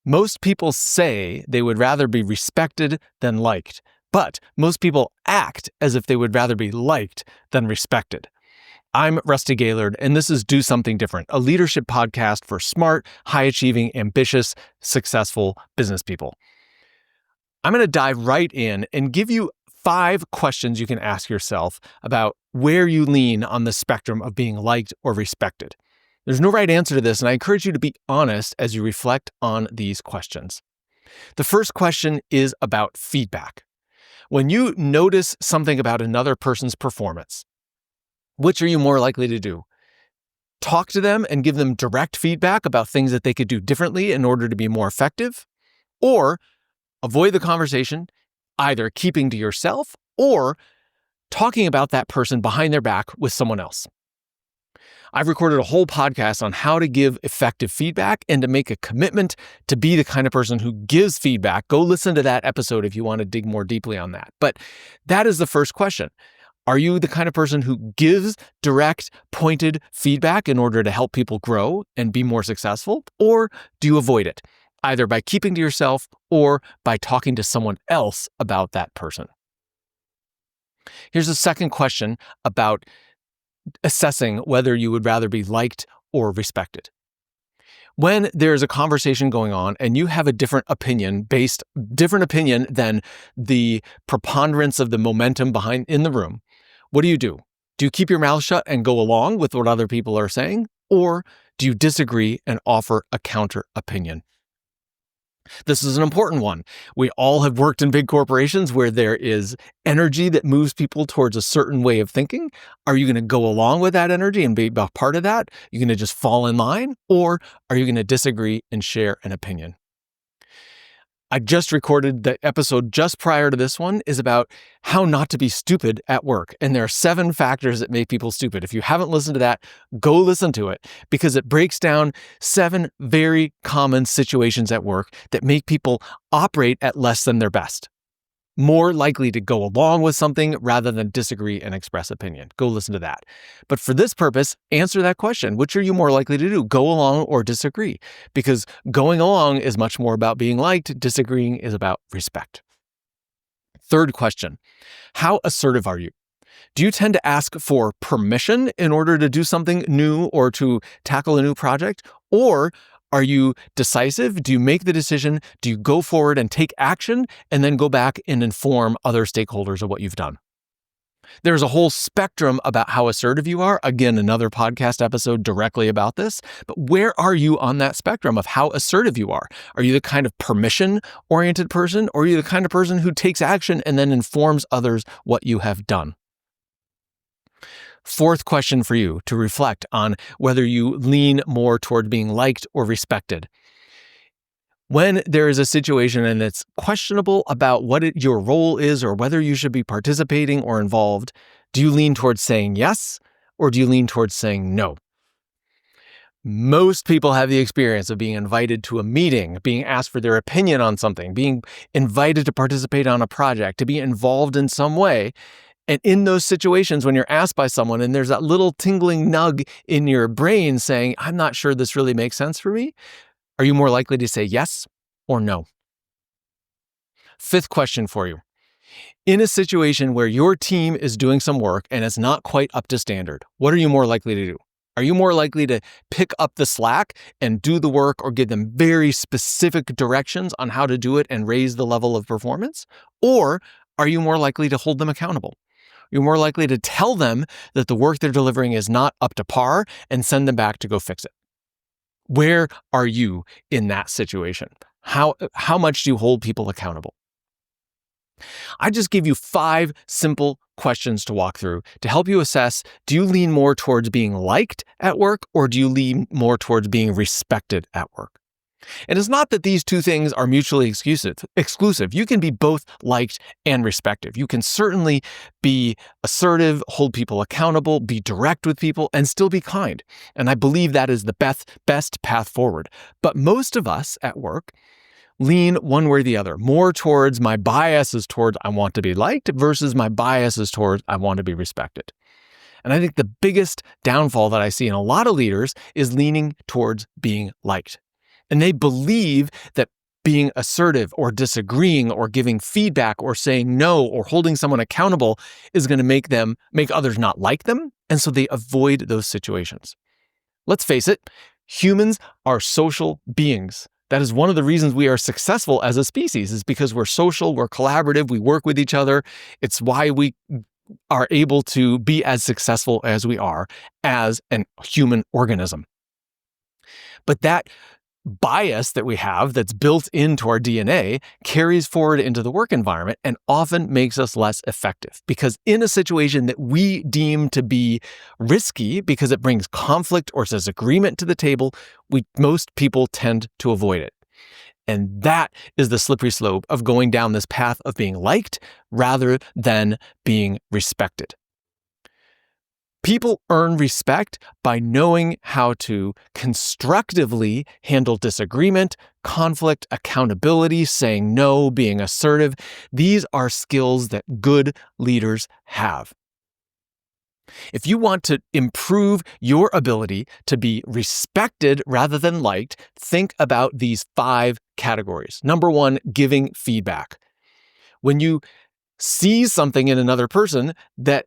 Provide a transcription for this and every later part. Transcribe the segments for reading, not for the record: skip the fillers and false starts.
Most people say they would rather be respected than liked, but most people act as if they would rather be liked than respected. I'm Rusty Gaillard, and this is Do Something Different, a leadership podcast for smart, high-achieving, ambitious, successful business people. I'm going to dive right in and give you 5 questions you can ask yourself about where you lean on the spectrum of being liked or respected. There's no right answer to this, and I encourage you to be honest as you reflect on these questions. The first question is about feedback. When you notice something about another person's performance, which are you more likely to do? Talk to them and give them direct feedback about things that they could do differently in order to be more effective, or avoid the conversation, either keeping to yourself or talking about that person behind their back with someone else. I've recorded a whole podcast on how to give effective feedback and to make a commitment to be the kind of person who gives feedback. Go listen to that episode if you want to dig more deeply on that. But that is the first question. Are you the kind of person who gives direct, pointed feedback in order to help people grow and be more successful? Or do you avoid it, either by keeping to yourself or by talking to someone else about that person? Here's a second question about assessing whether you would rather be liked or respected. When there's a conversation going on and you have a different opinion than the preponderance of the momentum behind in the room, what do? Do you keep your mouth shut and go along with what other people are saying? Or do you disagree and offer a counter opinion? This is an important one. We all have worked in big corporations where there is energy that moves people towards a certain way of thinking. Are you going to go along with that energy and be a part of that? Are you going to just fall in line? Or are you going to disagree and share an opinion? I just recorded the episode just prior to this one is about how not to be stupid at work. And there are 7 factors that make people stupid. If you haven't listened to that, go listen to it because it breaks down 7 very common situations at work that make people operate at less than their best. More likely to go along with something rather than disagree and express opinion. Go listen to that. But for this purpose, answer that question. Which are you more likely to do? Go along or disagree? Because going along is much more about being liked. Disagreeing is about respect. Third question, how assertive are you? Do you tend to ask for permission in order to do something new or to tackle a new project? Or are you decisive? Do you make the decision? Do you go forward and take action and then go back and inform other stakeholders of what you've done? There's a whole spectrum about how assertive you are. Again, another podcast episode directly about this. But where are you on that spectrum of how assertive you are? Are you the kind of permission-oriented person, or are you the kind of person who takes action and then informs others what you have done? Fourth question for you to reflect on whether you lean more toward being liked or respected. When there is a situation and it's questionable about what your role is or whether you should be participating or involved, do you lean towards saying yes or do you lean towards saying no? Most people have the experience of being invited to a meeting, being asked for their opinion on something, being invited to participate on a project, to be involved in some way. And in those situations, when you're asked by someone and there's that little tingling nug in your brain saying, I'm not sure this really makes sense for me, are you more likely to say yes or no? Fifth question for you. In a situation where your team is doing some work and it's not quite up to standard, what are you more likely to do? Are you more likely to pick up the slack and do the work or give them very specific directions on how to do it and raise the level of performance? Or are you more likely to hold them accountable? You're more likely to tell them that the work they're delivering is not up to par and send them back to go fix it. Where are you in that situation? How much do you hold people accountable? I just give you 5 simple questions to walk through to help you assess, do you lean more towards being liked at work or do you lean more towards being respected at work? And it's not that these 2 things are mutually exclusive. You can be both liked and respected. You can certainly be assertive, hold people accountable, be direct with people, and still be kind. And I believe that is the best path forward. But most of us at work lean one way or the other, more towards my bias is towards I want to be liked versus my bias is towards I want to be respected. And I think the biggest downfall that I see in a lot of leaders is leaning towards being liked. And they believe that being assertive or disagreeing or giving feedback or saying no or holding someone accountable is going to make others not like them. And so they avoid those situations. Let's face it, humans are social beings. That is one of the reasons we are successful as a species, is because we're social, we're collaborative, we work with each other. It's why we are able to be as successful as we are as a human organism. But that bias that we have that's built into our DNA carries forward into the work environment and often makes us less effective, because in a situation that we deem to be risky because it brings conflict or disagreement to the table, most people tend to avoid it. And that is the slippery slope of going down this path of being liked rather than being respected. People earn respect by knowing how to constructively handle disagreement, conflict, accountability, saying no, being assertive. These are skills that good leaders have. If you want to improve your ability to be respected rather than liked, think about these 5 categories. Number 1, giving feedback. When you see something in another person that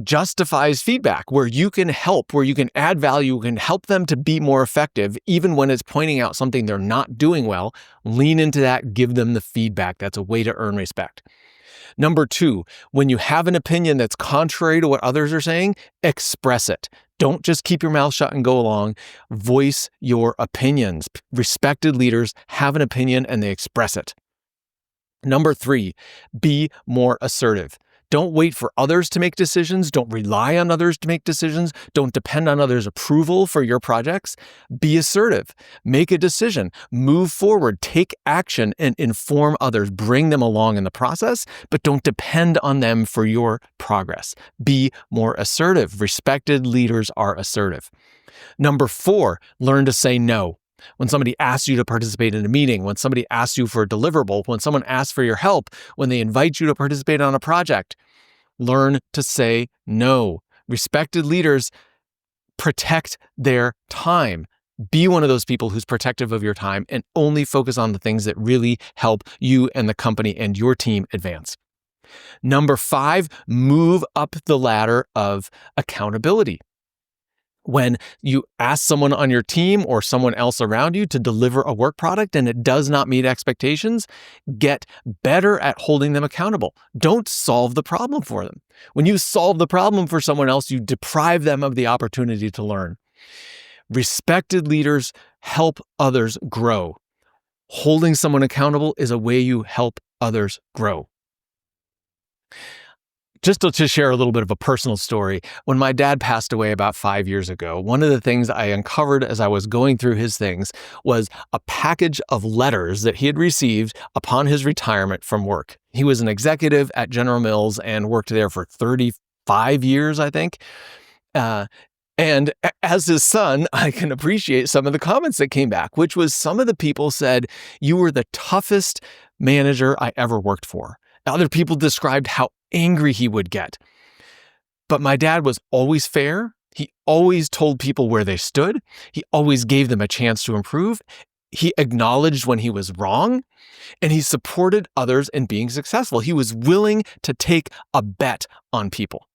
justifies feedback, where you can help, where you can add value, you can help them to be more effective, even when it's pointing out something they're not doing well, lean into that, give them the feedback. That's a way to earn respect. Number 2, when you have an opinion that's contrary to what others are saying, express it. Don't just keep your mouth shut and go along. Voice your opinions. Respected leaders have an opinion and they express it. Number 3, be more assertive. Don't wait for others to make decisions. Don't rely on others to make decisions. Don't depend on others' approval for your projects. Be assertive. Make a decision. Move forward. Take action and inform others. Bring them along in the process, but don't depend on them for your progress. Be more assertive. Respected leaders are assertive. Number 4, learn to say no. When somebody asks you to participate in a meeting, when somebody asks you for a deliverable, when someone asks for your help, when they invite you to participate on a project, learn to say no. Respected leaders protect their time. Be one of those people who's protective of your time and only focus on the things that really help you and the company and your team advance. Number 5, move up the ladder of accountability. When you ask someone on your team or someone else around you to deliver a work product and it does not meet expectations, get better at holding them accountable. Don't solve the problem for them. When you solve the problem for someone else, you deprive them of the opportunity to learn. Respected leaders help others grow. Holding someone accountable is a way you help others grow. Just to share a little bit of a personal story, when my dad passed away about 5 years ago, one of the things I uncovered as I was going through his things was a package of letters that he had received upon his retirement from work. He was an executive at General Mills and worked there for 35 years, I think. And as his son, I can appreciate some of the comments that came back, which was some of the people said, "You were the toughest manager I ever worked for." Other people described how angry he would get. But my dad was always fair. He always told people where they stood. He always gave them a chance to improve. He acknowledged when he was wrong, and he supported others in being successful. He was willing to take a bet on people.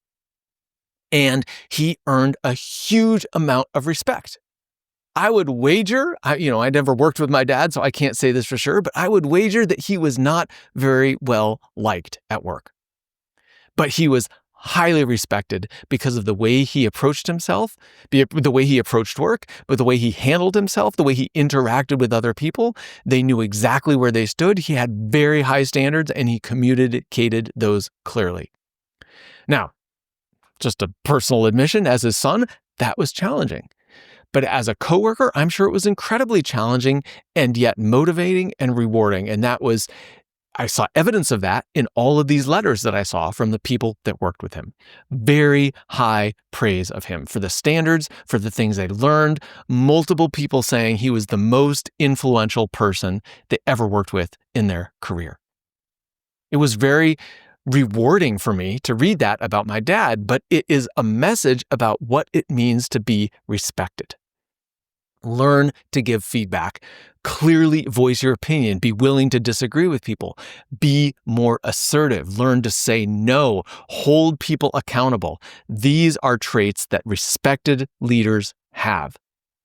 And he earned a huge amount of respect. I would wager, I never worked with my dad, so I can't say this for sure, but I would wager that he was not very well liked at work. But he was highly respected because of the way he approached himself, the way he approached work, but the way he handled himself, the way he interacted with other people. They knew exactly where they stood. He had very high standards and he communicated those clearly. Now, just a personal admission, as his son, that was challenging. But as a coworker, I'm sure it was incredibly challenging and yet motivating and rewarding. And I saw evidence of that in all of these letters that I saw from the people that worked with him. Very high praise of him for the standards, for the things they learned. Multiple people saying he was the most influential person they ever worked with in their career. It was very rewarding for me to read that about my dad, but it is a message about what it means to be respected. Learn to give feedback. Clearly voice your opinion. Be willing to disagree with people. Be more assertive. Learn to say no. Hold people accountable. These are traits that respected leaders have.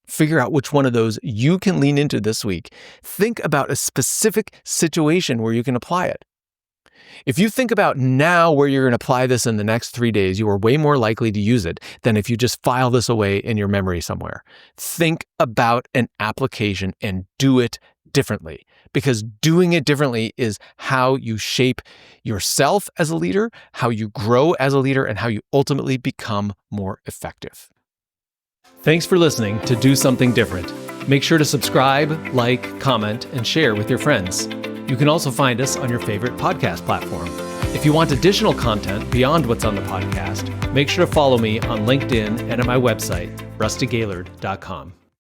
Figure out which one of those you can lean into this week. Think about a specific situation where you can apply it. If you think about now where you're going to apply this in the next 3 days, you are way more likely to use it than if you just file this away in your memory somewhere. Think about an application and do it differently, because doing it differently is how you shape yourself as a leader, how you grow as a leader, and how you ultimately become more effective. Thanks for listening to Do Something Different. Make sure to subscribe, like, comment, and share with your friends. You can also find us on your favorite podcast platform. If you want additional content beyond what's on the podcast, make sure to follow me on LinkedIn and at my website, rustygaillard.com.